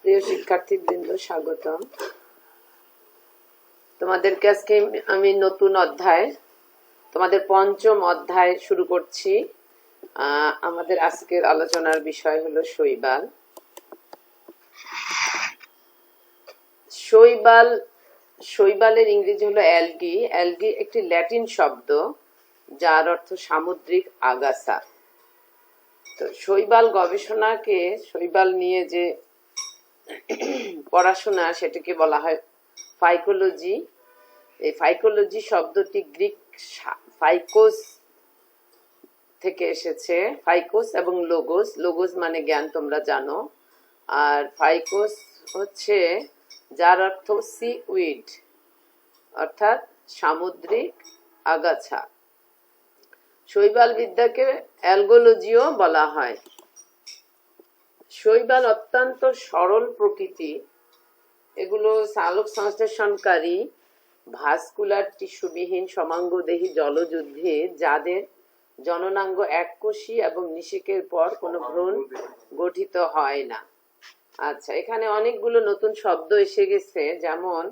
প্রিয় শিক্ষার্থীবৃন্দ, স্বাগতম। তোমাদেরকে আজকে আমি নতুন অধ্যায়, তোমাদের পঞ্চম অধ্যায় শুরু করছি। আমাদের আজকের আলোচনার বিষয় হলো শৈবাল। শৈবালের ইংরেজি হলো অ্যালগি। অ্যালগি একটি ল্যাটিন শব্দ যার অর্থ সামুদ্রিক আগাছা। তো শৈবাল গবেষণাকে, শৈবাল নিয়ে যে পড়াশোনা, সেটাকে বলা হয় ফাইকোলজি। এই ফাইকোলজি শব্দটি গ্রিক ফাইকোস থেকে এসেছে। ফাইকোস এবং লোগোস। লোগোস মানে জ্ঞান, তোমরা জানো। আর ফাইকোস হচ্ছে যার অর্থ সি উইড, অর্থাৎ সামুদ্রিক আগাছা। শৈবাল বিদ্যাকে অ্যালগোলজিও বলা হয়। শৈবাল অত্যন্ত সরল প্রকৃতি। এগুলো সালোক সংশ্লেষণকারী ভাস্কুলার টিস্যুবিহীন সমাঙ্গদেহী জলজ উদ্ভিদ, যাদের জননাঙ্গ এককোষী এবং নিষেকের পর কোনো ভ্রূণ গঠিত হয় না। আচ্ছা, এখানে অনেকগুলো নতুন শব্দ এসে গেছে। যেমন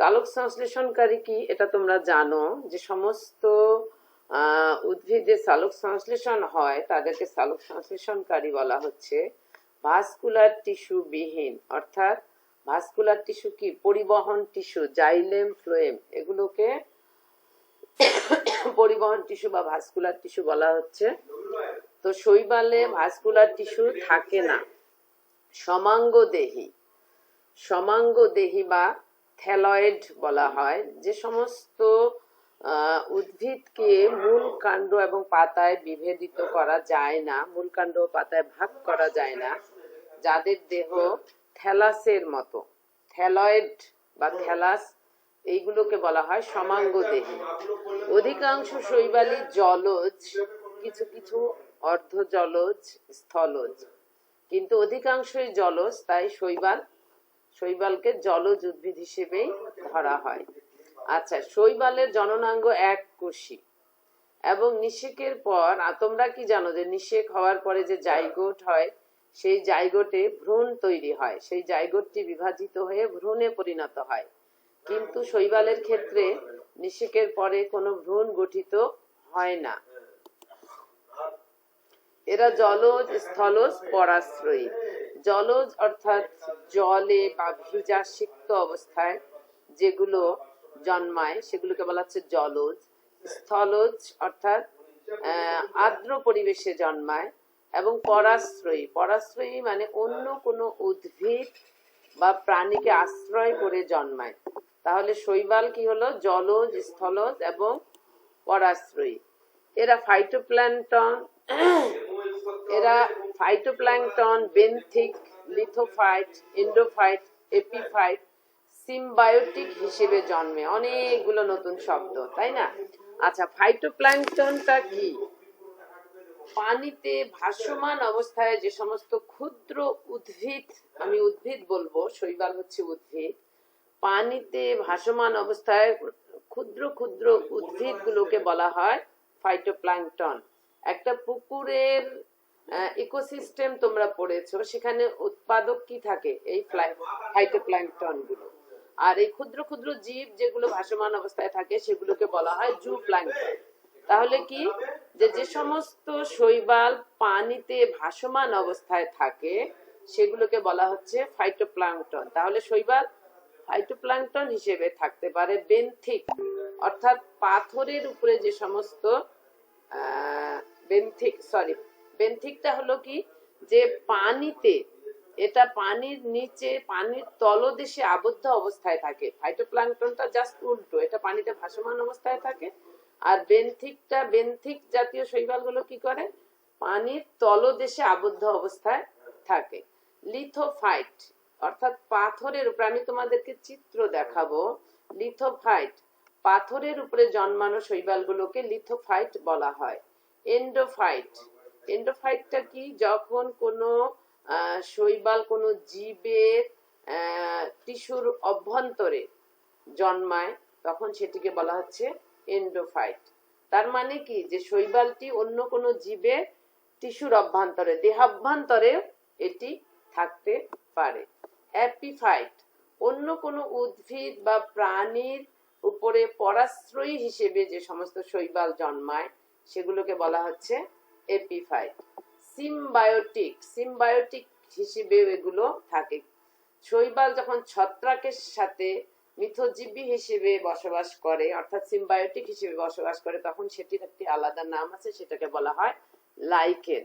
সালোক সংশ্লেষণকারী কি, এটা তোমরা জানো যে সমস্ত উদ্ভিদে সালোক সংশ্লেষণ হয় তাদেরকে সালোক সংশ্লেষণকারী বলা হচ্ছে। ভাস্কুলার টিস্যু বিহীন, অর্থাৎ ভাস্কুলার টিস্যু কি, পরিবহন টিস্যু, জাইলেম ফ্লোয়েম, এগুলোকে পরিবহন টিস্যু বা ভাস্কুলার টিস্যু বলা হচ্ছে। তো শৈবালে ভাস্কুলার টিস্যু থাকে না। সমাঙ্গদেহী বা থ্যালয়েড বলা হয় যে সমস্ত উদ্ভিদকে মূল কাণ্ড এবং পাতায় বিভেদিত করা যায় না, মূল কাণ্ড ও পাতায় ভাগ করা যায় না, যাদের দেহ থ্যালাসের মতো, থ্যালয়েড বা থ্যালাস, এইগুলোকে বলা হয় সমাঙ্গদেহী। অধিকাংশ শৈবালই জলজ, কিছু কিছু অর্ধ জলজ, স্থলজ, কিন্তু অধিকাংশই জলজ। তাই শৈবালকে জলজ উদ্ভিদ হিসেবেই ধরা হয়। আচ্ছা, শৈবালের জননাঙ্গ এককোষী এবং নিষেকের পর, তোমরা কি জানো যে নিষেক হওয়ার পরে যে জাইগোট হয়, সেই জাইগোটে ভ্রূণ তৈরি হয়, সেই জাইগোটটি বিভাজিত হয়ে ভ্রূণে পরিণত হয়। কিন্তু শৈবালের ক্ষেত্রে নিষেকের পরে কোনো ভ্রূণ গঠিত হয় না। এরা জলজ, স্থলজ, পরাশ্রয়ী। জলজ অর্থাৎ জলে বা ভিজা সিক্ত অবস্থায় যেগুলো জন্মায় সেগুলোকে বলা হচ্ছে জলজ। স্থলজ অর্থাৎ আর্দ্র পরিবেশে জন্মায়। এবং পরাশ্রয়ী মানে অন্য কোনো উদ্ভিদ বা প্রাণীকে আশ্রয় করে জন্মায়। তাহলে শৈবাল কি হলো? জলজ, স্থলজ এবং পরাশ্রয়ী। এরা phytoplankton, benthic, lithophyte, endophyte, epiphyte, symbiotic হিসেবে জন্মে। অনেকগুলো নতুন শব্দ, তাই না? আচ্ছা, ফাইটোপ্ল্যাঙ্কটনটা কি? পানিতে ভাসমান অবস্থায় যে সমস্ত ক্ষুদ্র উদ্ভিদ, আমি উদ্ভিদ বলবো, শৈবাল হচ্ছে উদ্ভিদ। পানিতে ভাসমান অবস্থায় ক্ষুদ্র ক্ষুদ্র উদ্ভিদগুলোকে বলা হয় ফাইটোপ্ল্যাঙ্কটন। একটা পুকুরের ইকোসিস্টেম তোমরা পড়েছো, সেখানে উৎপাদক কি থাকে? এই ফাইটোপ্ল্যাঙ্কটন গুলো। আর এই ক্ষুদ্র ক্ষুদ্র জীব যেগুলো ভাসমান অবস্থায় থাকে সেগুলোকে বলা হয় জুপ্ল্যাঙ্কটন। তাহলে কি, যে সমস্ত শৈবাল পানিতে ভাসমান অবস্থায় থাকে সেগুলোকে বলা হচ্ছে ফাইটোপ্ল্যাঙ্কটন। তাহলে শৈবাল ফাইটোপ্ল্যাঙ্কটন হিসেবে থাকতে পারে। বেনথিক অর্থাৎ পাথরের উপরে যে সমস্ত বেনথিকটা হলো কি, যে পানিতে, এটা পানির নিচে, পানির তলদেশে আবদ্ধ অবস্থায় থাকে। ফাইটোপ্ল্যাঙ্কটনটা জাস্ট উল্টো, এটা পানিতে ভাসমান অবস্থায় থাকে। আর বেনথিক জাতীয় শৈবালগুলো কি করে? পানির তলদেশে আবদ্ধ অবস্থায় থাকে। লিথোফাইট অর্থাৎ পাথরের উপরে, আমি তোমাদেরকে চিত্র দেখাবো। লিথোফাইট, পাথরের উপরে জন্মানো শৈবালগুলোকে লিথোফাইট বলা হয়। এন্ডোফাইটটা কি? যখন কোনো শৈবাল কোনো জীবের টিস্যুর অভ্যন্তরে জন্মায় তখন সেটিকে বলা হচ্ছে এন্ডোফাইট। তার মানে কি, যে শৈবালটি অন্য কোনো জীবের টিস্যুর অভ্যন্তরে, দেহাভ্যন্তরে এটি থাকতে পারে। অ্যাপিফাইট, অন্য কোনো উদ্ভিদ বা প্রাণীর উপরে পরাশ্রয়ী হিসেবে যে সমস্ত শৈবাল জন্মায় সেগুলোকে বলা হচ্ছে এপিফাইট। সিম্বায়োটিক, সিম্বায়োটিক হিসেবে এগুলো থাকে। শৈবাল যখন ছত্রাকের সাথে মিথজীবী হিসেবে বসবাস করে, অর্থাৎ সিম্বায়োটিক হিসেবে বসবাস করে, তখন সেটির একটি আলাদা নাম আছে, সেটাকে বলা হয় লাইকেন।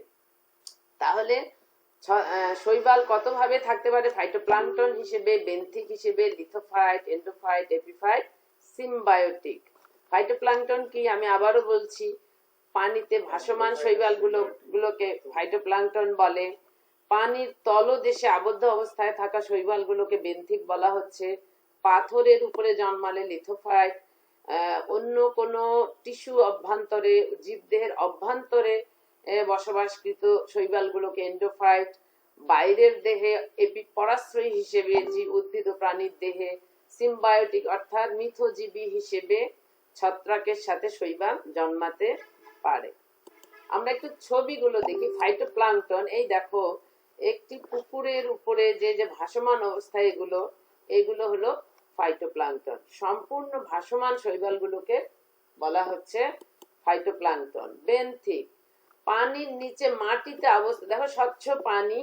তাহলে শৈবাল কতভাবে থাকতে পারে? ফাইটোপ্লাঙ্কটন হিসেবে, বেন্থিক হিসেবে, lithophyte, endophyte, epiphyte, symbiotic. Phytoplankton কি আমি আবারও বলছি, পানিতে ভাসমান শৈবাল গুলোকে ফাইটোপ্লাঙ্কটন বলে। পানির তলদেশে আবদ্ধ অবস্থায় থাকা শৈবালগুলোকে বেন্থিক বলা হচ্ছে। পাথরের উপরে জন্মালে লিথোফাইট, অন্য কোনো টিস্যু অভ্যন্তরে, জীবদেহের অভ্যন্তরে বসবাসকৃত শৈবালগুলোকে এন্ডোফাইট, বাইরের দেহে পরাশ্রয়ী হিসেবে জীব, উদ্ভিদ ও প্রাণীর দেহে সিম্বায়োটিক অর্থাৎ মিথজীবী হিসেবে ছত্রাকের সাথে শৈবাল জন্মাতে পারে। আমরা একটু ছবিগুলো দেখি। ফাইটোপ্লাঙ্কটন, এই দেখো একটি পুকুরের উপরে যে যে ভাসমান অবস্থায় এগুলো হলো ফাইটোপ্লাঙ্কটন। সম্পূর্ণ ভাসমান শৈবালগুলোকে বলা হচ্ছে ফাইটোপ্লাঙ্কটন। বেন্থিক, পানির নিচে মাটিতে অবস্থা, দেখো স্বচ্ছ পানি,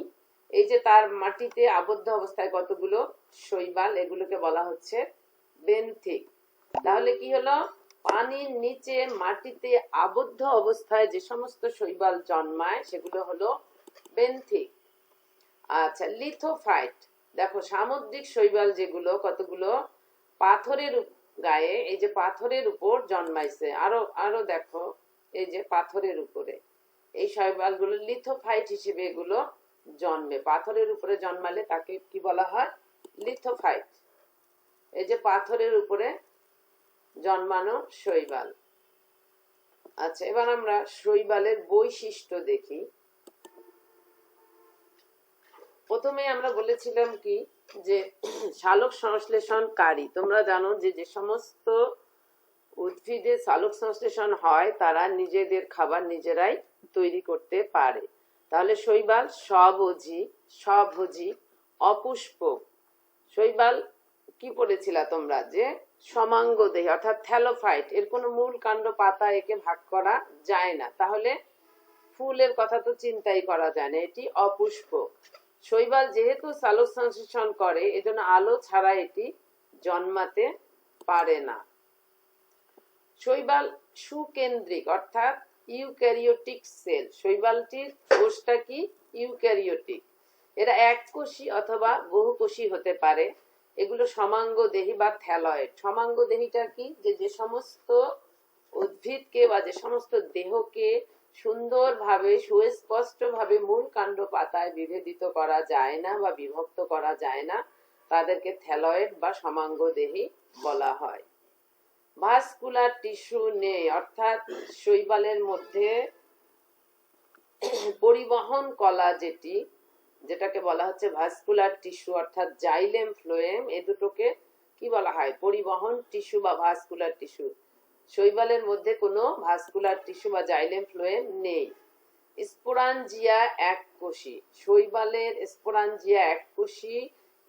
এই যে তার মাটিতে আবদ্ধ অবস্থায় কতগুলো শৈবাল, এগুলোকে বলা হচ্ছে বেন্থিক। তাহলে কি হলো? পানির নিচে মাটিতে আবদ্ধ অবস্থায় যে সমস্ত শৈবাল জন্মায় সেগুলো হলো বেন্থিক। আচ্ছা, লিথোফাইট, দেখো সামুদ্রিক শৈবাল যেগুলো, কতগুলো পাথরের গায়ে, এই যে পাথরের উপর জন্মাইছে, আরো দেখো এই যে পাথরের উপরে, এই শৈবালগুলো লিথোফাইট হিসেবে এগুলো জন্মে। পাথরের উপরে জন্মালে তাকে কি বলা হয়? লিথোফাইট। এই যে পাথরের উপরে জন্মানো শৈবাল। আচ্ছা, এবার আমরা শৈবালের বৈশিষ্ট্য দেখি। প্রথমে আমরা বলেছিলাম কি যে সালোক সংশ্লেষণকারী। তোমরা জানো যে যে সমস্ত উদ্ভিদে সালোক সংশ্লেষণ হয় তারা নিজেদের খাবার নিজেরাই তৈরি করতে পারে। তাহলে শৈবাল স্বভোজী, অপুষ্পক। শৈবাল কি পড়েছিলা তোমরা? যে সমাঙ্গদেহী অর্থাৎ থ্যালোফাইট, এর কোনো মূল কাণ্ড পাতা একে ভাগ করা যায় না। তাহলে ফুলের কথা তো চিন্তাই করা যায় না, এটি অপুষ্পক। শৈবাল যেহেতু সালোক সংশ্লেষণ করে, এজন্য আলো ছাড়া এটি জন্মাতে পারে না। শৈবাল সুকেন্দ্রিক অর্থাৎ ইউক্যারিওটিক সেল। শৈবালটির কোষটা কি? ইউক্যারিওটিক। এরা এককোষী অথবা বহুকোষী হতে পারে। এগুলো সমাঙ্গদেহী বা থ্যালয়েড। সমাঙ্গদেহীটা কি? যে সমস্ত উদ্ভিদকে বা যে সমস্ত দেহকে সুন্দরভাবে সুস্পষ্টভাবে মূল কাণ্ড পাতায় বিভেদিত করা যায় না বা বিভক্ত করা যায় না, তাদেরকে থ্যালয়েড বা সমাঙ্গদেহী বলা হয়। ভাস্কুলার টিস্যু নেই, অর্থাৎ শৈবালের মধ্যে পরিবহন কলা যেটাকে বলা হচ্ছে ভাস্কুলার টিস্যু অর্থাৎ জাইলেম ফ্লোয়েম, এ দুটোকে কি বলা হয়? পরিবহন টিস্যু বা ভাস্কুলার টিস্যু। শৈবালের মধ্যে কোনো ভাস্কুলার টিস্যু বা জাইলেম ফ্লোয়েম নেই। স্পোরাঞ্জিয়া এককোষী। শৈবালের স্পোরাঞ্জিয়া এককোষী।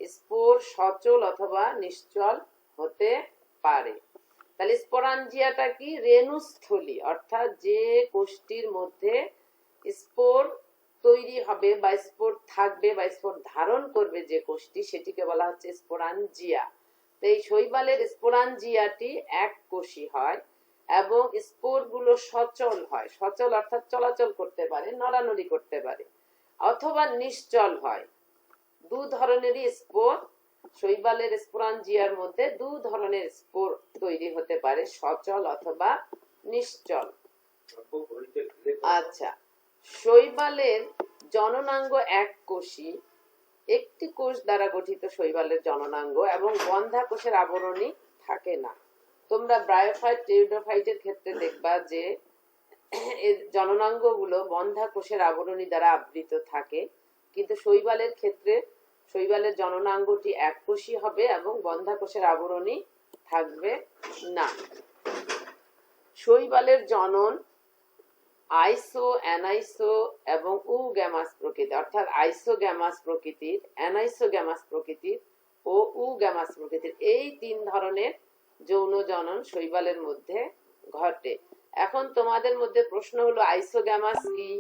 স্পোর সচল অথবা নিশ্চল হতে পারে। তাহলে স্পোরাঞ্জিয়াটা কি? রেণুস্থলী, অর্থাৎ যে কোষটির মধ্যে স্পোর তৈরি হবে বা স্পোর থাকবে বা স্পোর ধারণ করবে যে কোষটি, সেটিকে বলা হচ্ছে স্পোরাঞ্জিয়া। তো এই শৈবালের স্পোরাঞ্জিয়াটি এককোষী হয় এবং স্পোরগুলো সচল হয়। সচল অর্থাৎ চলাচল করতে পারে, নড়ানড়ি করতে পারে, অথবা নিশ্চল হয়। দু ধরনেরই স্পোর, শৈবালের স্পোরাঞ্জিয়ার মধ্যে দু ধরনের স্পোর তৈরি হতে পারে, সচল অথবা নিশ্চল। আচ্ছা, শৈবালের জননাঙ্গ এককোষী। একটি কোষ দ্বারা গঠিত শৈবালের জননাঙ্গ এবং বন্ধা কোষের আবরণী থাকে না। তোমরা ব্রায়োফাইট, টেরিডোফাইটের ক্ষেত্রে দেখবা যে এর জননাঙ্গগুলো বন্ধা কোষের আবরণী দ্বারা আবৃত থাকে, কিন্তু শৈবালের ক্ষেত্রে শৈবালের জননাঙ্গটি এককোষী হবে এবং বন্ধা কোষের আবরণী থাকবে না। শৈবালের জনন আইসো, অ্যানাইসো এবং গ্যামাস প্রকৃতি, অর্থাৎ আইসোগ্যামাস প্রকৃতির, অ্যানাইসোগ্যামাস প্রকৃতির ও গ্যামাস প্রকৃতির, এই তিন ধরনের যৌন জনন শৈবালের মধ্যে ঘটে। এখন তোমাদের মধ্যে প্রশ্ন হলো আইসোগ্যামাস কি,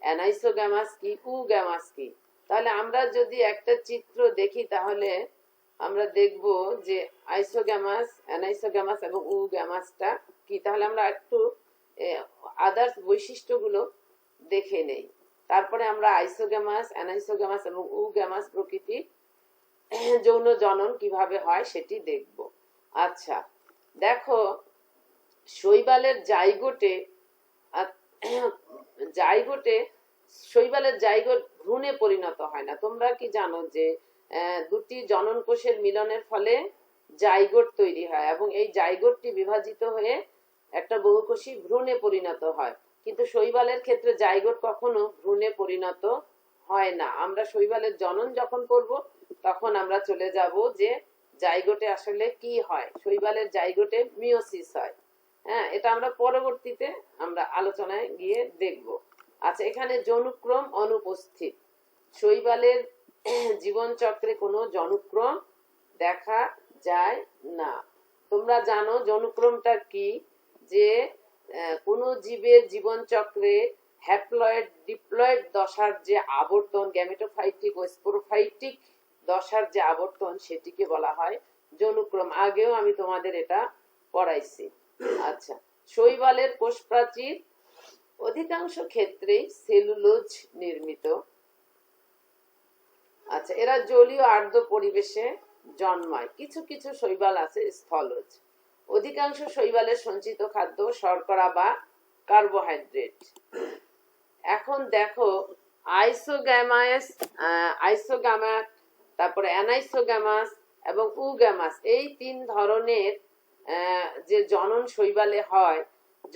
অ্যানাইসোগ্যামাস কি, গ্যামাস কি? তাহলে আমরা যদি একটা চিত্র দেখি তাহলে আমরা দেখব যে আইসোগ্যামাস, অ্যানাইসোগ্যামাস এবং গ্যামাসটা কি। তাহলে আমরা একটু আদার্স বৈশিষ্ট্যগুলো দেখে নেই, তারপরে আমরা আইসোগ্যামাস, অ্যানাইসোগ্যামাস এবং গ্যামাস প্রকৃতি যৌন জনন কিভাবে হয় সেটি দেখব। আচ্ছা দেখো, শৈবালের জাইগোটে শৈবালের জাইগোট ভ্রূণে পরিণত হয় না। তোমরা কি জানো যে দুটি জনন কোষের মিলনের ফলে জাইগোট তৈরি হয় এবং এই জাইগোটটি বিভাজিত হয়ে একটা বহুকোষী ভ্রূণে পরিণত হয়, কিন্তু শৈবালের ক্ষেত্রে জাইগোট কখনো ভ্রূণে পরিণত হয় না। আমরা শৈবালের জনন যখন করব তখন আমরা চলে যাব যে জাইগোটে আসলে কি হয়। শৈবালের জাইগোটে মিওসিস হয়। হ্যাঁ, এটা আমরা পরবর্তীতে আমরা আলোচনায় গিয়ে দেখব। আচ্ছা, এখানে যৌনক্রম অনুপস্থিত। শৈবালের জীবন চক্রে কোনো যৌনক্রম দেখা যায় না। তোমরা জানো যৌনক্রমটা কি, যে কোনো জীবের জীবন চক্রে হ্যাপ্লয়েড ডিপ্লয়েড দশার যে আবর্তন, গ্যামেটোফাইটিক ও স্পোরোফাইটিক দশার যে আবর্তন, সেটিকে বলা হয় যৌনক্রম। আগেও আমি তোমাদের এটা পড়াইছি। আচ্ছা, শৈবালের কোষ প্রাচীর অধিকাংশ ক্ষেত্রেই সেলুলোজ নির্মিত। আচ্ছা, এরা জলীয় আর্দ্র পরিবেশে জন্মায়। কিছু কিছু শৈবাল আছে স্থলজ। অধিকাংশ শৈবালের সঞ্চিত খাদ্য শর্করা বা কার্বোহাইড্রেট। এখন দেখো, আইসোগ্যামাস, তারপরে অ্যানাইসোগ্যামাস এবং গ্যামাস, এই তিন ধরনের যে জনন শৈবালে হয়,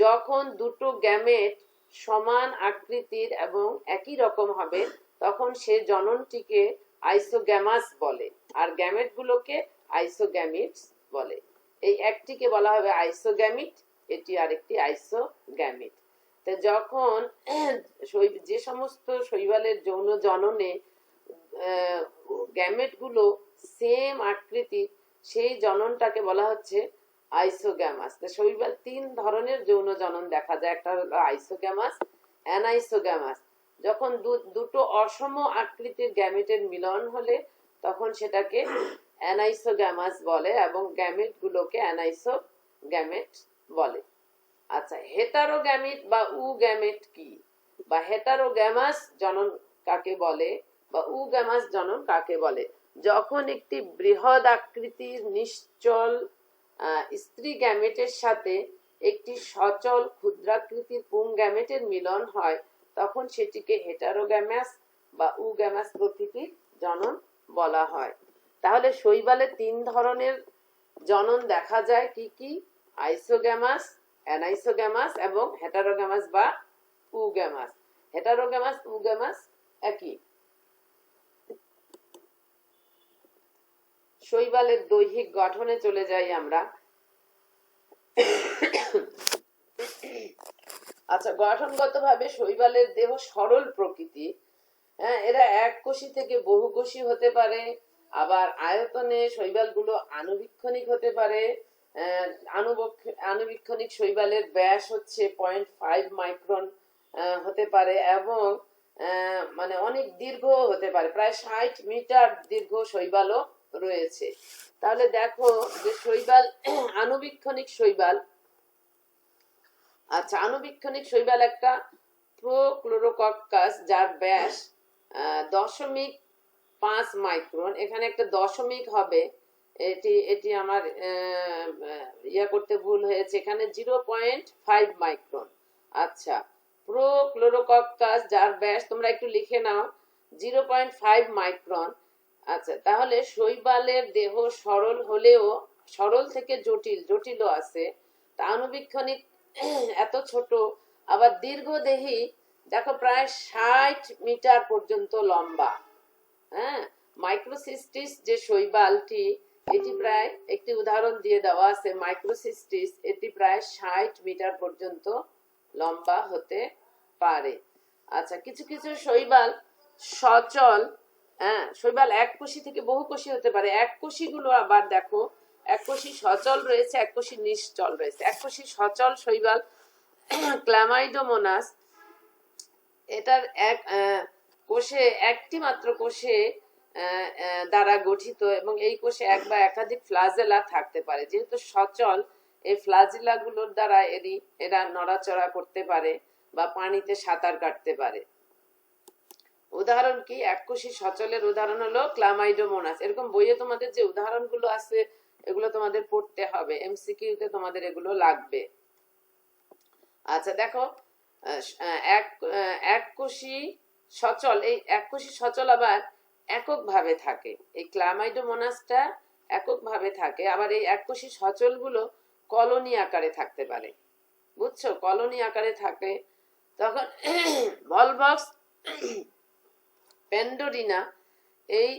যখন দুটো গ্যামেট সমান আকৃতির এবং একই রকম হবে তখন সে জননটিকে আইসোগ্যামাস বলে, আর গ্যামেটগুলোকে আইসোগ্যামিটস বলে। এই একটিকে বলা হবে আইসোগ্যামিট, এটি আরেকটি আইসোগ্যামিট। তো যখন যে সমস্ত শৈবালের যৌন জননে গ্যামেটগুলো সেম আকৃতি, সেই জননটাকে বলা হচ্ছে আইসোগ্যামাস। তো শৈবাল তিন ধরনের যৌন জনন দেখা যায়। একটা হলো আইসোগ্যামাস, অ্যানাইসোগ্যামাস। যখন দুটো অসম আকৃতির গ্যামেটের মিলন হলে তখন সেটাকে অ্যানাইসোগ্যামাস বলে এবং গ্যামেটগুলোকে অ্যানাইসোগ্যামেট বলে। আচ্ছা, হেটারোগ্যামিট বা গ্যামেট কি, বা হেটারোগ্যামাস জনন কাকে বলে, বা গ্যামাস জনন কাকে বলে? যখন একটি বৃহৎ আকৃতির নিশ্চল স্ত্রী গ্যামেটের সাথে একটি সচল ক্ষুদ্রাকৃতির পুং গ্যামেটের মিলন হয় তখন সেটিকে হেটারোগ্যামাস বা গ্যামাস প্রকৃতির জনন বলা হয়। তাহলে শৈবালে তিন ধরনের জনন দেখা যায়, কি কি? আইসোগ্যামাস, অ্যানাইসোগ্যামাস এবং হেটারোগ্যামাস বা গ্যামাস। হেটারোগ্যামাস, গ্যামাস একই। শৈবালের দৈহিক গঠনে চলে যাই আমরা। আচ্ছা, গঠনগতভাবে শৈবালের দেহ সরল প্রকৃতি। হ্যাঁ, এরা এককোষী থেকে বহুকোষী হতে পারে। আবার আয়তনে শৈবালগুলো আণুবীক্ষণিক হতে পারে। আণুবীক্ষণিক শৈবালের ব্যাস হচ্ছে 0.5 মাইক্রন হতে পারে এবং মানে অনেক দীর্ঘ হতে পারে, প্রায় 60 মিটার দীর্ঘ শৈবালও রয়েছে। তাহলে দেখো যে শৈবাল, আণুবীক্ষণিক শৈবাল। আচ্ছা, আণুবীক্ষণিক শৈবাল একটা প্রোক্লোরোকক্কাস যার ব্যাস 0.5 মাইক্রন। এখানে একটা দশমিক হবে, এটি আমার করতে ভুল হয়েছে, এখানে 0.5 মাইক্রন। আচ্ছা, প্রোক্লোরোকক্কাস যার ব্যাস তোমরা একটু লিখে নাও 0.5 মাইক্রন। আচ্ছা, তাহলে শৈবালের দেহ সরল হলেও সরল থেকে জটিলও আছে। তা আণুবীক্ষণিক এত ছোট, আবার দীর্ঘদেহী, দেখো প্রায় 60 মিটার পর্যন্ত লম্বা। হ্যাঁ, মাইক্রোসিস্টিস যে শৈবালটি, এটি প্রায়, একটি উদাহরণ দিয়ে দেওয়া আছে, মাইক্রোসিস্টিস, এটি প্রায় 60 মিটার পর্যন্ত লম্বা হতে পারে। আচ্ছা, কিছু কিছু শৈবাল সচল, হ্যাঁ, শৈবাল এককোষী থেকে বহুকোষী হতে পারে। এককোষীগুলো আবার দেখো, এককোষী সচল রয়েছে, এককোষী নিশ্চল রয়েছে। এককোষী সচল শৈবাল ক্লামাইডোমোনাস, এটার এক কোষে, একটি মাত্র কোষে দ্বারা গঠিত এবং এই কোষে এক বা একাধিক ফ্লাজেলা থাকতে পারে। যেহেতু সচল, এই ফ্লাজেলা গুলোর দ্বারা এরা নড়াচড়া করতে পারে বা পানিতে সাঁতার কাটতে পারে। উদাহরণ কি? এককোষী সচলের উদাহরণ হলো ক্লামাইডোমোনাস। এরকম বইয়ে তোমাদের যে উদাহরণগুলো আছে এগুলো তোমাদের পড়তে হবে, এমসিকিউতে তোমাদের এগুলো লাগবে। আচ্ছা দেখো, এককোষী সচল, এই এককোষী সচল আবার এককভাবে থাকে। এই ক্লামাইডোমোনাসটা এককভাবে থাকে। আবার এই এককোষী সচলগুলো কলোনি আকারে থাকতে পারে, বুঝছো? কলোনি আকারে থাকে। তখন ভলভক্স প্যান্ডোরিনা, এই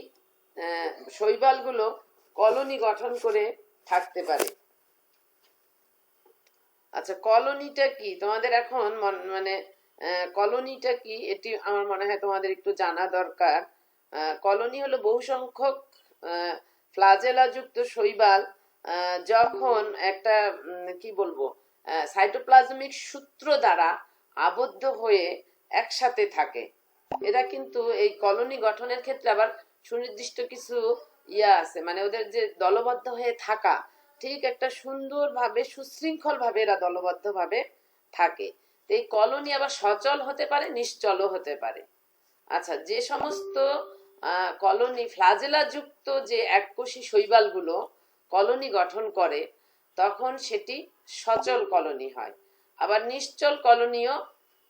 শৈবালগুলো কলোনি গঠন করে থাকতে পারে। আচ্ছা, কলোনিটা কি তোমাদের এখন মানে কলোনিটা কি এটি আমার মনে হয় তোমাদের একটু জানা দরকার। কলোনি হলো বহু সংখ্যক ফ্লাজেলা যুক্ত শৈবাল যখন একটা কি বলবো সাইটোপ্লাজমিক সূত্র দ্বারা আবদ্ধ হয়ে একসাথে থাকে। এরা কিন্তু এই কলোনি গঠনের ক্ষেত্রে আবার সুনির্দিষ্ট কিছু আছে, মানে ওদের যে দলবদ্ধ হয়ে থাকা, ঠিক একটা সুন্দরভাবে সুশৃঙ্খলভাবে এরা দলবদ্ধভাবে থাকে। এই কলোনি আবার সচল হতে পারে, নিশ্চলও হতে পারে। আচ্ছা, যে সমস্ত কলোনি ফ্লাজেলা যুক্ত যে এককোষী শৈবালগুলো কলোনি গঠন করে তখন সেটি সচল কলোনি হয়। আবার নিশ্চল কলোনিও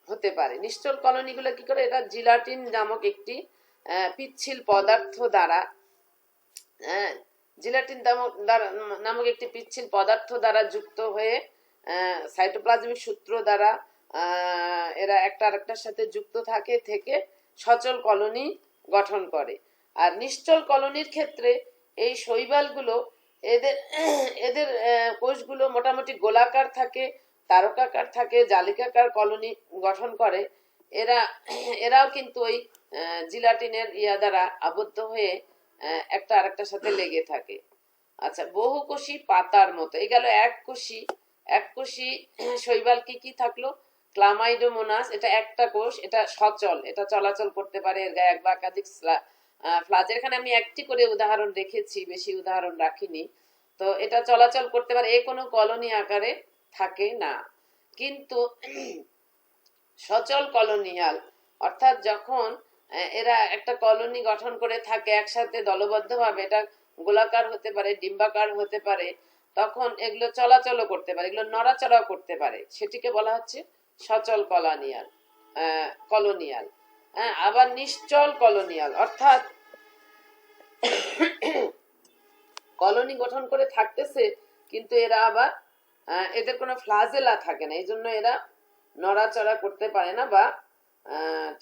হতে পারে। নিশ্চল কলোনিগুলো কি করে? এটা জিলাটিন নামক একটি পিচ্ছিল পদার্থ দ্বারা, জিলাটিন নামক একটি পিচ্ছিল পদার্থ দ্বারা যুক্ত হয়ে সাইটোপ্লাজমিক সূত্র দ্বারা এরা একটা আরেকটার সাথে যুক্ত থেকে সচল কলোনি গঠন করে। আর নিশ্চল কলোনির ক্ষেত্রে এই শৈবালগুলো এদের এদের কোষগুলো মোটামুটি গোলাকার থাকে, তারকাকার থাকে, জালিকাকার কলোনি গঠন করে। এরাও কিন্তু ওই জিলাটিনের দ্বারা আবদ্ধ হয়ে একটা আরেকটার সাথে লেগে থাকে। আচ্ছা, বহুকোষী পাতার মতো। এই গেল এককোষী শৈবাল কি কি থাকলো? ক্লামাইডোমোনাস, এটা একটা কোষ, এটা সচল, এটা চলাচল করতে পারে, এর গায়ে এক বা একাধিক ফ্লাজের, এখানে আমি একটি করে উদাহরণ রেখেছি, বেশি উদাহরণ রাখিনি। তো এটা চলাচল করতে পারে, এ কোনো কলোনি আকারে থাকে না। কিন্তু সচল কলোনিয়াল, অর্থাৎ যখন এরা একটা কলোনি গঠন করে থাকে একসাথে দলবদ্ধভাবে, এটা গোলাকার হতে পারে, ডিম্বাকার হতে পারে, তখন এগুলো চলাচলও করতে পারে, এগুলো নড়াচড়াও করতে পারে, সেটিকে বলা হচ্ছে সচল কলোনিয়াল। হ্যাঁ, আবার নিশ্চল কলোনিয়াল, অর্থাৎ কলোনি গঠন করে থাকতেছে কিন্তু এরা আবার এদের কোনো ফ্লাজেলা থাকে না, এই জন্য এরা নড়াচড়া করতে পারে না বা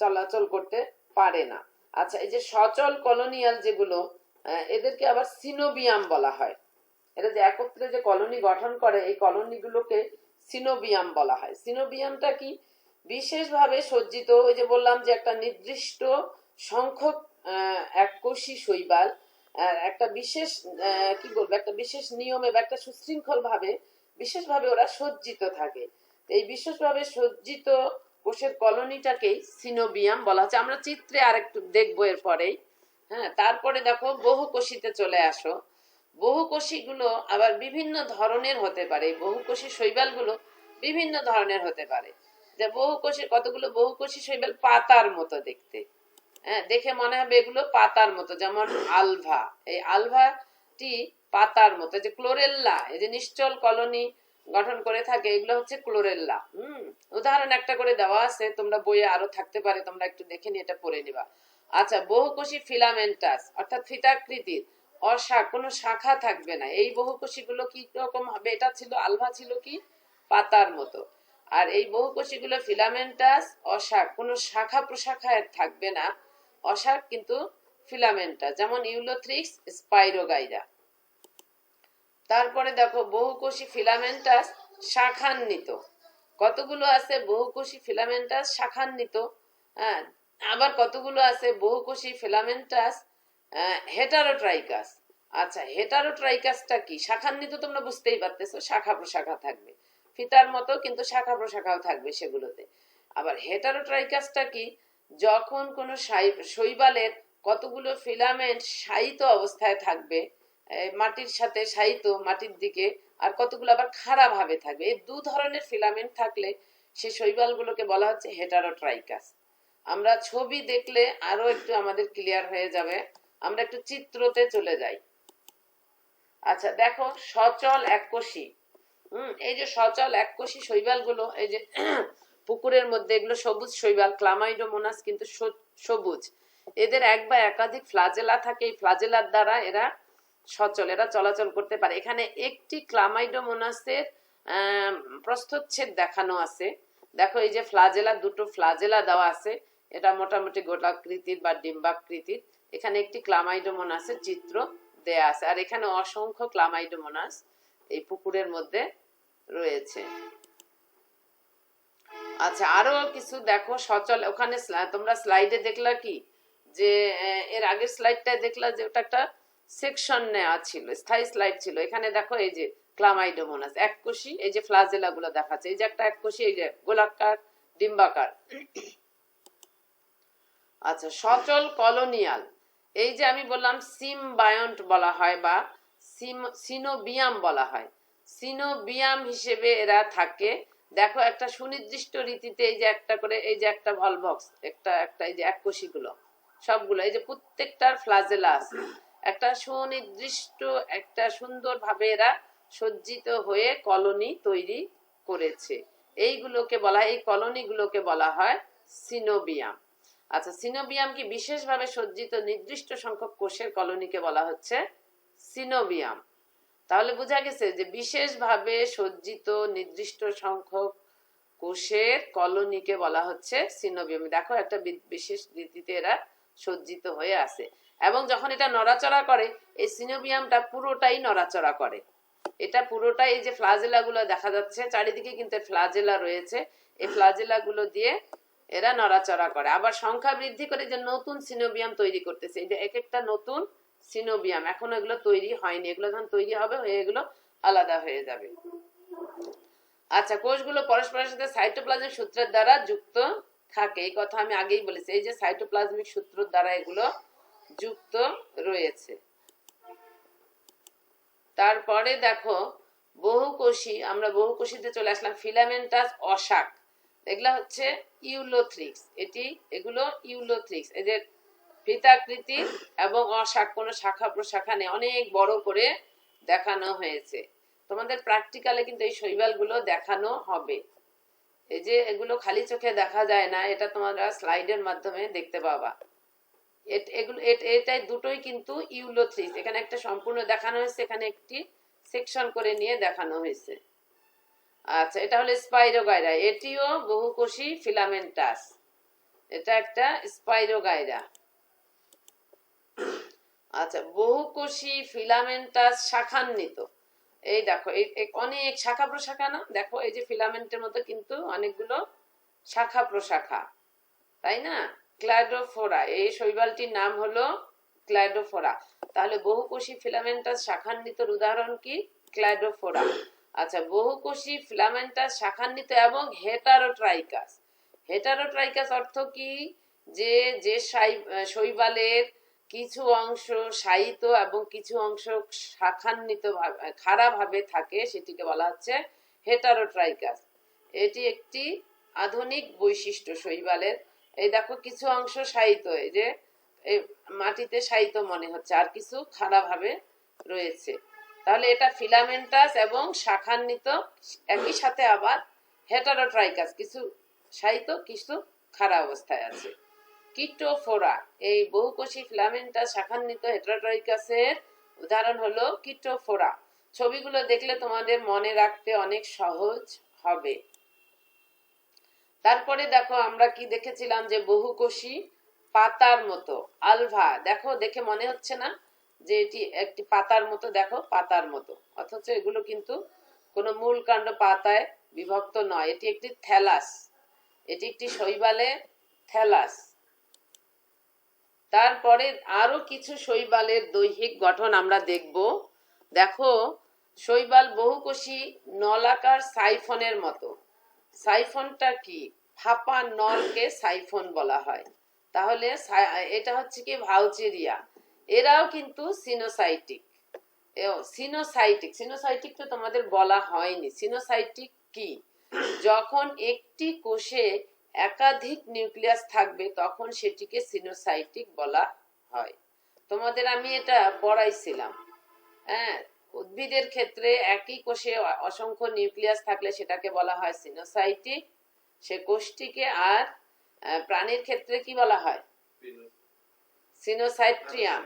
চলাচল করতে পারে না। আচ্ছা, এই যে সচল কলোনিয়াল যেগুলো, এদেরকে আবার সিনোবিয়াম বলা হয়। এরা যে একত্রে যে কলোনি গঠন করে এই কলোনিগুলোকে সিনোবিয়াম বলা হয়। সিনোবিয়ামটা কি? বিশেষভাবে সজ্জিত, ওই যে বললাম যে একটা নির্দিষ্ট সংখ্যক এককোষী শৈবাল একটা বিশেষ কি বলবো একটা বিশেষ নিয়মে বা একটা সুশৃঙ্খল ভাবে বিশেষভাবে ওরা সজ্জিত থাকে। এই বিশেষভাবে সজ্জিত কোষের কলোনিটাকেই সিনোবিয়াম বলা হচ্ছে। আমরা চিত্রে আরেকটু দেখবো এরপরেই। হ্যাঁ, তারপরে দেখো বহুকোষীতে চলে আসো। বহুকোষীগুলো আবার বিভিন্ন ধরনের হতে পারে। এই বহুকোষী শৈবালগুলো বিভিন্ন ধরনের হতে পারে। যে বহুকোষী, কতগুলো বহুকোষী শৈবাল পাতার মতো দেখতে, হ্যাঁ, দেখে মনে হবে এগুলো পাতার মতো, যেমন আলভা। এই আলভাটি পাতার মতো। যে ক্লোরেল্লা, এই যে নিশ্চল কলোনি গঠন করে থাকে, এগুলো হচ্ছে ক্লোরেল্লা। উদাহরণ একটা করে দেওয়া আছে, তোমরা বইয়ে আরো থাকতে পারে, তোমরা একটু দেখে নিয়ে এটা পড়ে নিবা। আচ্ছা, বহুকোষী ফিলামেন্টাস, অর্থাৎ ফিতাকৃতির, কোনো শাখা থাকবে না। এই বহুকোষীগুলো কি রকম হবে? এটা ছিল আলভা, ছিল কি পাতার মতো। আর এই বহুকোষীগুলো ফিলামেন্টাস, কোনো শাখা প্রশাখায় থাকবে না, অশাক কিন্তু ফিলামেন্টাস, যেমন ইউলোথ্রিক্স, স্পাইরোগাইরা। তারপরে দেখো বহুকোষী ফিলামেন্টাস শাখান্বিত, কতগুলো আছে বহুকোষী ফিলামেন্টাস শাখান্বিত, হ্যাঁ, আবার কতগুলো আছে বহুকোষী ফিলামেন্টাস হেটারোট্রাইকাস। আচ্ছা, হেটারোট্রাইকাসটা কি? শাখান্বিত তোমরা বুঝতেই পারতেছো, শাখা প্রশাখা থাকবে, ফিতার মতো কিন্তু শাখা প্রশাখাও থাকবে সেগুলোতে। আবার হেটারোট্রাইকাসটা কি? যখন কোনো শৈবালের কতগুলো ফিলামেন্ট শায়িত অবস্থায় থাকবে, মাটির সাথে শায়িত, মাটির দিকে, আর কতগুলো আবার খাড়া ভাবে থাকবে। এই দু ধরনের ফিলামেন্ট থাকলে সেই শৈবালগুলোকে বলা হচ্ছে হেটারোট্রাইকাস। আমরা ছবি দেখলে আরো একটু আমাদের ক্লিয়ার হয়ে যাবে। আমরা একটু চিত্রতে চলে যাই। আচ্ছা দেখো, সচল এককোষী, এই যে সচল এককোষী শৈবালগুলো, এই যে পুকুরের মধ্যে এগুলো সবুজ শৈবাল, ক্লামাইডোমোনাস কিন্তু সবুজ। এদের এক বা একাধিক ফ্লাজেলা থাকে, এই ফ্লাজেলার দ্বারা এরা সচল, এরা চলাচল করতে পারে। এখানে একটি ক্লামাইডোমোনাসের প্রস্থচ্ছেদ দেখানো আছে। দেখো এই যে ফ্লাজেলা, দুটো ফ্লাজেলা দেওয়া আছে, এটা মোটামুটি গোলাকৃতির বা ডিম্বাকৃতির। এখানে একটি ক্লামাইডোমোনাসের চিত্র দেয়া আছে, আর এখানে অসংখ্য ক্লামাইডোমোনাস এই পুকুরের মধ্যে রয়েছে। আচ্ছা, আরো কিছু দেখো সচল, ওখানে তোমরা স্লাইডে দেখলা কি যে এর আগের স্লাইডটায় দেখলা যে ওটা একটা সেকশন নেওয়া ছিল, স্থায়ী স্লাইড ছিল। এখানে দেখো এই যে ক্লামাইডোমোনাস এককোষী, এই যে ফ্লাজেলা গুলো দেখাচ্ছে, এই যে একটা এককোষী, এই যে গোলাকার ডিম্বাকার। আচ্ছা, সচল কলোনিয়াল, এই যে আমি বললাম সিমবায়ন্ট বলা হয় বা সিনোবিয়াম বলা হয়, সিনোবিয়াম হিসেবে এরা থাকে। দেখো একটা সুনির্দিষ্ট রীতিতে এই যে একটা করে, এই যে একটা ভলভক্স, একটা একটা এই যে এককোষী গুলো সবগুলো, এই যে প্রত্যেকটার ফ্লাজেলা আছে, একটা সুনির্দিষ্ট একটা সুন্দর ভাবে এরা সজ্জিত হয়ে কলোনি তৈরি করেছে। এইগুলোকে বলা হয়, এই কলোনিগুলোকে বলা হয় সিনোবিয়াম। আচ্ছা, সিনোবিয়াম কি বিশেষভাবে সজ্জিত নির্দিষ্ট সংখ্যক কোষের কলোনিকে বলা হচ্ছে সিনোবিয়াম। তাহলে বোঝা গেছে যে বিশেষভাবে সজ্জিত নির্দিষ্ট সংখ্যক কোষের কলোনিকে বলা হচ্ছে সিনোবিয়াম। দেখো একটা বিশেষ রীতিতে এরা সজ্জিত হয়ে আছে, এবং যখন এটা নড়াচড়া করে, এই সিনোবিয়ামটা পুরোটাই নড়াচড়া করে। এটা পুরোটাই, এই যে ফ্লাজেলা গুলো দেখা যাচ্ছে চারিদিকে কিন্তু ফ্লাজেলা রয়েছে, এই ফ্লাজেলা গুলো দিয়ে এরা নড়াচড়া করে। আবার সংখ্যা বৃদ্ধি করে যে নতুন সিনোবিয়াম তৈরি করতেছে, এই যে এক একটা নতুন সিনোবিয়াম, এখন এগুলো তৈরি হয়নি, এগুলো যখন তৈরি হবে এগুলো আলাদা হয়ে যাবে। আচ্ছা, কোষগুলো পরস্পরের সাথে সাইটোপ্লাজমিক সূত্রের দ্বারা যুক্ত থাকে, এই কথা আমি আগেই বলেছি, এই যে সাইটোপ্লাজমিক সূত্র দ্বারা এগুলো যুক্ত রয়েছে। তারপরে দেখো বহুকোষী, আমরা বহুকোষীতে চলে আসলাম। ফিলামেন্টাস অশাক, এগুলা হচ্ছে ইউলোথ্রিক্স, এগুলো ইউলোথ্রিক্স, এদের ফিতাকৃতির এবং অশাক, কোনো শাখা প্রশাখা নেই, অনেক বড় করে দেখানো হয়েছে। তোমাদের প্র্যাকটিক্যালে কিন্তু এই শৈবালগুলো দেখানো হবে। এই যে এগুলো খালি চোখে দেখা যায় না, এটা তোমরা স্লাইডের মাধ্যমে দেখতে পাবা। এগুলো এটাই দুটোই কিন্তু ইউলোথ্রিক্স, এখানে একটা সম্পূর্ণ দেখানো হয়েছে, এখানে একটি সেকশন করে নিয়ে দেখানো হয়েছে। আচ্ছা, এটা হলো স্পাইরোগাইরা, এটিও বহুকোষী ফিলামেন্টাস, এটা একটা স্পাইরোগাইরা। আচ্ছা, বহুকোষী ফিলামেন্টাস শাখান্বিত, এই দেখো এই অনেক শাখা প্রশাখা না, দেখো এই যে ফিলামেন্টের মতো কিন্তু অনেকগুলো শাখা প্রশাখা, তাই না? ক্লাইডোফোরা, এই শৈবালটির নাম হলো ক্লাইডোফোরা। তাহলে বহুকোষী ফিলামেন্টাস শাখান্বিতর উদাহরণ কি? ক্লাইডোফোরা। আচ্ছা, বহুকোষী ফিলামেন্টাস শাখান্বিত এবং হেটারোট্রাইকাস। হেটারোট্রাইকাস অর্থ কি? যে যে শৈবালের কিছু অংশ শায়িত এবং কিছু অংশ শাখান্বিত খাড়া ভাবে থাকে, সেটিকে বলা হচ্ছে হেটারোট্রাইকাস। এটি একটি আধুনিক বৈশিষ্ট্য শৈবালের। এই দেখো কিছু অংশ শায়িত, এই যে এই মাটিতে শায়িত মনে হচ্ছে, আর কিছু খাড়া ভাবে রয়েছে। তাহলে এটা ফিলামেন্টাস এবং শাখান্বিত একই সাথে, আবার হেটারোট্রাইকাস, কিছু শায়িত কিছু খাড়া অবস্থায় আছে। কিটোফোরা, এই বহুকোষী ফিলামেন্টাস শাখান্বিত হেটারোট্রাইকাসের উদাহরণ হলো কিটোফোরা। ছবিগুলো দেখলে তোমাদের মনে রাখতে অনেক সহজ হবে। তারপরে দেখো আমরা কি দেখেছিলাম যে বহুকোষী পাতার মতো আলভা, দেখো দেখে মনে হচ্ছে না যে এটি একটি পাতার মতো, দেখো পাতার মতো, অথচ এগুলো কিন্তু কোনো মূল কাণ্ড পাতায় বিভক্ত নয়, এটি একটি থ্যালাস, এটি একটি শৈবালে থ্যালাস। তারপরে আরো কিছু শৈবালের দৈহিক গঠন আমরা দেখব। দেখো, শৈবাল বহুকোষী নলাকার সাইফনের মতো। সাইফনটা কি? ফাঁপা নলকে সাইফন বলা হয়। তাহলে এটা হচ্ছে কি ভাউচেরিয়া, এরাও কিন্তু সিনোসাইটিক। সিনোসাইটিক তো তোমাদের বলা হয়নি। সিনোসাইটিক কি? যখন একটি কোষে একাধিক নিউক্লিয়াস থাকবে তখন সেটিকে সিনোসাইটিক বলা হয়। তোমাদের আমি এটা পড়াইছিলাম। হ্যাঁ, উদ্ভিদের ক্ষেত্রে একই কোষে অসংখ্য নিউক্লিয়াস থাকলে সেটাকে বলা হয় সিনোসাইটিক, সে কোষটিকে। আর প্রাণীর ক্ষেত্রে কি বলা হয়? সিনোসাইট্রিয়াম।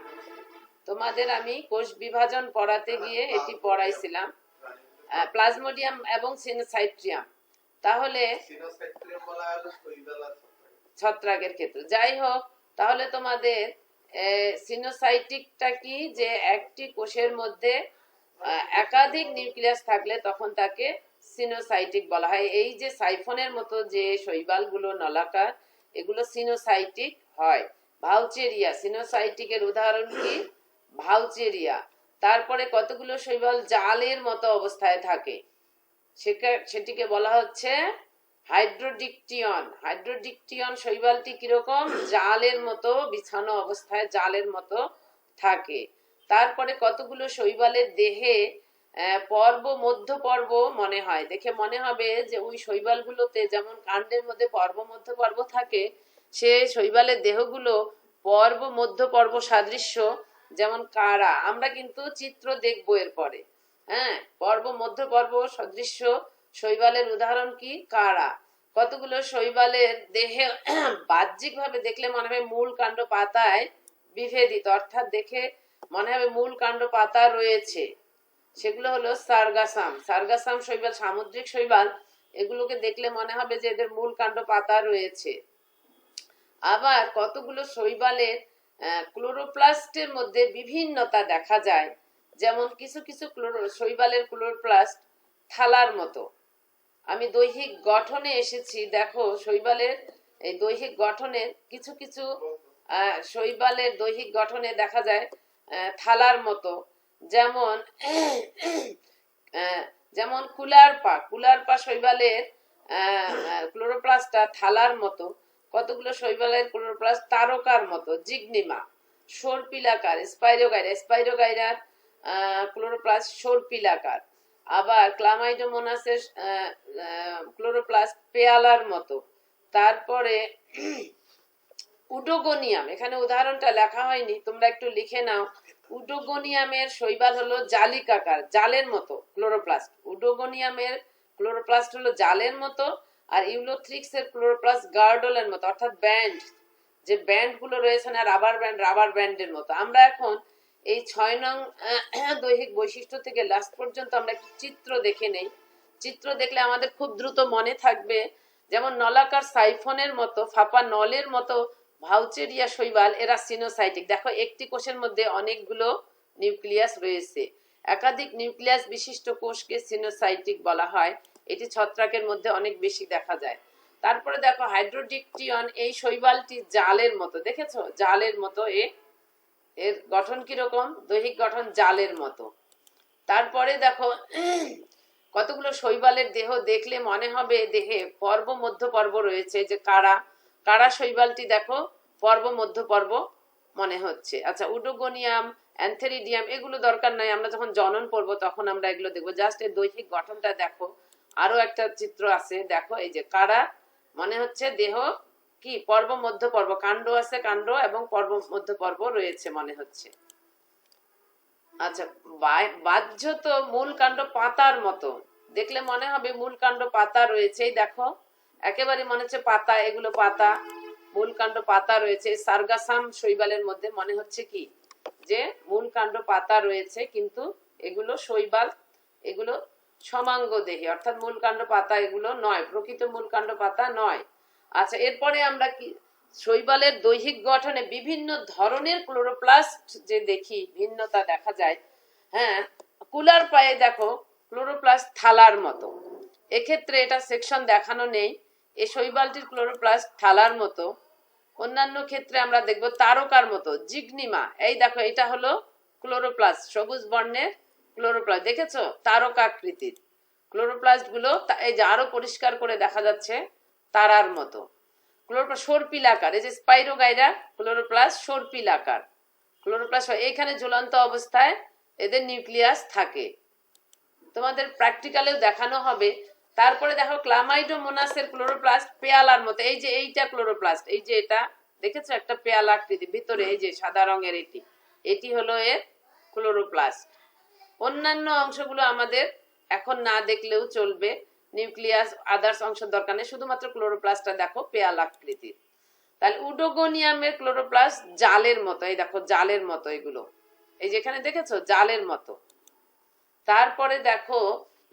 তোমাদের আমি কোষ বিভাজন পড়াতে গিয়ে এটি পড়াইছিলাম, প্লাজমোডিয়াম এবং সিনোসাইট্রিয়াম। তাহলে ছত্রাকের ক্ষেত্রে যাই হোক, তাহলে তোমাদের সিনোসাইটিকটা কি? যে একটি কোষের মধ্যে একাধিক নিউক্লিয়াস থাকলে তখন তাকে সিনোসাইটিক বলা হয়। এই যে সাইফনের মতো যে শৈবালগুলো নলাকার, এগুলো সিনোসাইটিক হয়। ভাউচেরিয়া, সিনোসাইটিকের উদাহরণ কি? ভাউচেরিয়া। তারপরে কতগুলো শৈবাল জালের মতো অবস্থায় থাকে, সেটিকে বলা হচ্ছে হাইড্রোডিকটিয়ন। হাইড্রোডিকটিয়ন শৈবালটি কিরকম? জালের মতো বিছানো অবস্থায় জালের মতো থাকে। তারপরে কতগুলো শৈবালের দেহে পর্ব মধ্য পর্ব মনে হয়, দেখে মনে হবে যে ওই শৈবালগুলোতে যেমন কাণ্ডের মধ্যে পর্ব মধ্য পর্ব থাকে, সে শৈবালের দেহগুলো পর্ব মধ্য পর্ব সাদৃশ্য। যেমন কারা, আমরা কিন্তু চিত্র দেখবো এরপরে। হ্যাঁ, পর্ব মধ্য পর্ব সদৃশ্য শৈবালের উদাহরণ কি? কারা। কতগুলো শৈবালের দেহে বাহ্যিক ভাবে দেখলে মনে হবে মূল কাণ্ড পাতায় বিভেদিত, অর্থাৎ দেখে মনে হবে মূল কাণ্ড পাতা রয়েছে, সেগুলো হলো সার্গাসাম। সার্গাসাম শৈবাল সামুদ্রিক শৈবাল, এগুলোকে দেখলে মনে হবে যে এদের মূল কাণ্ড পাতা রয়েছে। আবার কতগুলো শৈবালের ক্লোরোপ্লাস্টের মধ্যে বিভিন্নতা দেখা যায়, যেমন কিছু কিছু শৈবালের ক্লোরোপ্লাস্ট থালার মতো। আমি দৈহিক গঠনে এসেছি, দেখো শৈবালের এই দৈহিক গঠনে কিছু কিছু শৈবালের দৈহিক গঠনে দেখা যায় থালার মতো। যেমন যেমন কুলারপা শৈবালের ক্লোরোপ্লাস্টটা থালার মতো। কতগুলো শৈবালের ক্লোরোপ্লাস্ট তারকার মতো। জিগনিমা সর্পিলাকার। স্পাইরোগাইরার ক্লোরোপ্লাস্ট সর্পিলাকার। আবার ক্লামাইডোমোনাসের ক্লোরোপ্লাস্ট পেয়ালার মতো। তারপরে উডোগোনিয়াম, এখানে উদাহরণটা লেখা হয়নি, তোমরা একটু লিখে নাও। উডোগোনিয়ামের শৈবাল হলো জালিকাকার, জালের মতো ক্লোরোপ্লাস্ট। উডোগোনিয়ামের ক্লোরোপ্লাস্ট হলো জালের মতো, আর ইউলোথ্রিক্স এর ক্লোরোপ্লাস্ট গার্ডলের মতো, অর্থাৎ ব্যান্ড, যে ব্যান্ড গুলো রয়েছে না, রাবার ব্যান্ডের মতো। আমরা এখন এই 6 নং দৈহিক বৈশিষ্ট্য থেকে লাস্ট পর্যন্ত আমরা একটু চিত্র দেখে নেই। চিত্র দেখলে আমাদের খুব দ্রুত মনে থাকবে। যেমন নলাকার সাইফনের মতো, ফাঁপা নলের মতো ভাউচেরিয়া শৈবাল, এরা সিনোসাইটিক। দেখো, একটি কোষের মধ্যে অনেকগুলো নিউক্লিয়াস রয়েছে। একাধিক নিউক্লিয়াস বিশিষ্ট কোষকে সিনোসাইটিক বলা হয়। এটি ছত্রাকের মধ্যে অনেক বেশি দেখা যায়। তারপরে দেখো হাইড্রোডিকটিয়ন, এই শৈবালটি জালের মতো, দেখেছো? জালের মতো। এর গঠন কিরকম? দৈহিক গঠন জালের মতো। তারপরে দেখো কতগুলো শৈবালের দেহ দেখলে মনে হবে দেহে পর্ব মধ্য পর্ব রয়েছে। যে কারা শৈবালটি দেখো পর্ব মধ্য পর্ব মনে হচ্ছে। আচ্ছা, উডোগোনিয়াম, অ্যান্থেরিডিয়াম এগুলো দরকার নাই, আমরা যখন জনন পড়বো তখন আমরা এগুলো দেখবো। জাস্ট এর দৈহিক গঠনটা দেখো। আরো একটা চিত্র আছে, দেখো এই যে কারা, মনে হচ্ছে দেহ কি পর্ব মধ্য পর্ব, কাণ্ড আছে, কাণ্ড এবং পর্ব মধ্য পর্ব রয়েছে মনে হচ্ছে। আচ্ছা, বাহ্য তো মূল কাণ্ড পাতার মতো, দেখলে মনে হবে মূল কাণ্ড পাতা রয়েছে। দেখো একেবারে মনে হচ্ছে পাতা, এগুলো পাতা, মূল কাণ্ড পাতা রয়েছে। সার্গাসাম শৈবালের মধ্যে মনে হচ্ছে কি যে মূল কাণ্ড পাতা রয়েছে, কিন্তু এগুলো শৈবাল, এগুলো সমাঙ্গ দেহী, অর্থাৎ মূল কাণ্ড পাতা এগুলো নয়, প্রকৃত মূল কাণ্ড পাতা নয়। আচ্ছা, এরপরে আমরা কি শৈবালের দৈহিক গঠনে বিভিন্ন ধরনের ক্লোরোপ্লাস্ট যে দেখি, ভিন্নতা দেখা যায়। হ্যাঁ, কুলার পায়ে দেখো ক্লোরোপ্লাস্ট থালার মতো। এক্ষেত্রে এটা সেকশন দেখানো নেই। এই শৈবালটির ক্লোরোপ্লাস্ট থালার মতো, অন্যান্য ক্ষেত্রে আমরা দেখব তারকার মতো, জিগনিমা। এই দেখো এটা হলো ক্লোরোপ্লাস্ট, সবুজ বর্ণের ক্লোরোপ্লাস্ট, দেখেছো তারকাকৃতির ক্লোরোপ্লাস্ট গুলো। এই যে আরো পরিষ্কার করে দেখা যাচ্ছে তারার মতো। ক্লোরোপ্লাস্ট সর্পিলাকার, এই যে স্পাইরোগাইরা ক্লোরোপ্লাস্ট সর্পিলাকার ক্লোরোপ্লাস্ট। এখানে ঝুলন্ত অবস্থায় এদের নিউক্লিয়াস থাকে, তোমাদের প্র্যাকটিক্যালেও দেখানো হবে। তারপরে দেখো ক্লামাইডোমোনাসের ক্লোরোপ্লাস্ট পেয়ালার মতো, এই যে এইটা ক্লোরোপ্লাস্ট, এই যে এটা দেখেছো একটা পেয়ালা আকৃতি, ভিতরে এই যে সাদা রঙের এটি হলো এর ক্লোরোপ্লাস্ট। অন্যান্য অংশগুলো আমাদের এখন না দেখলেও চলবে, নিউক্লিয়াস আদার্স অংশ দরকার নেই, শুধুমাত্র ক্লোরোপ্লাস্টটা দেখো পেয়ালা আকৃতির। তাহলে উডোগোনিয়ামের ক্লোরোপ্লাস্ট জালের মতো, এই দেখো জালের মতো এগুলো, এই যেখানে দেখেছো জালের মতো। তারপরে দেখো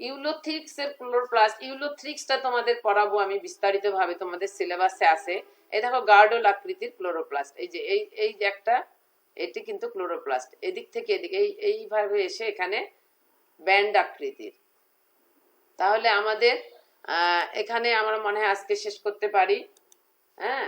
ইউলোথ্রিক্স এর ক্লোরোপ্লাস্ট, ইউলোথ্রিক্সটা তোমাদের পড়াবো আমি বিস্তারিত ভাবে, তোমাদের সিলেবাসে আছে। এই দেখো গার্ডল আকৃতির ক্লোরোপ্লাস্ট, এই যে এই যে একটা, এটি কিন্তু ক্লোরোপ্লাস্ট, এদিক থেকে এদিক এইভাবে এসে এখানে ব্যান্ড আকৃতির। তাহলে আমাদের এখানে আমরা মনে হয় আজকে শেষ করতে পারি। হ্যাঁ।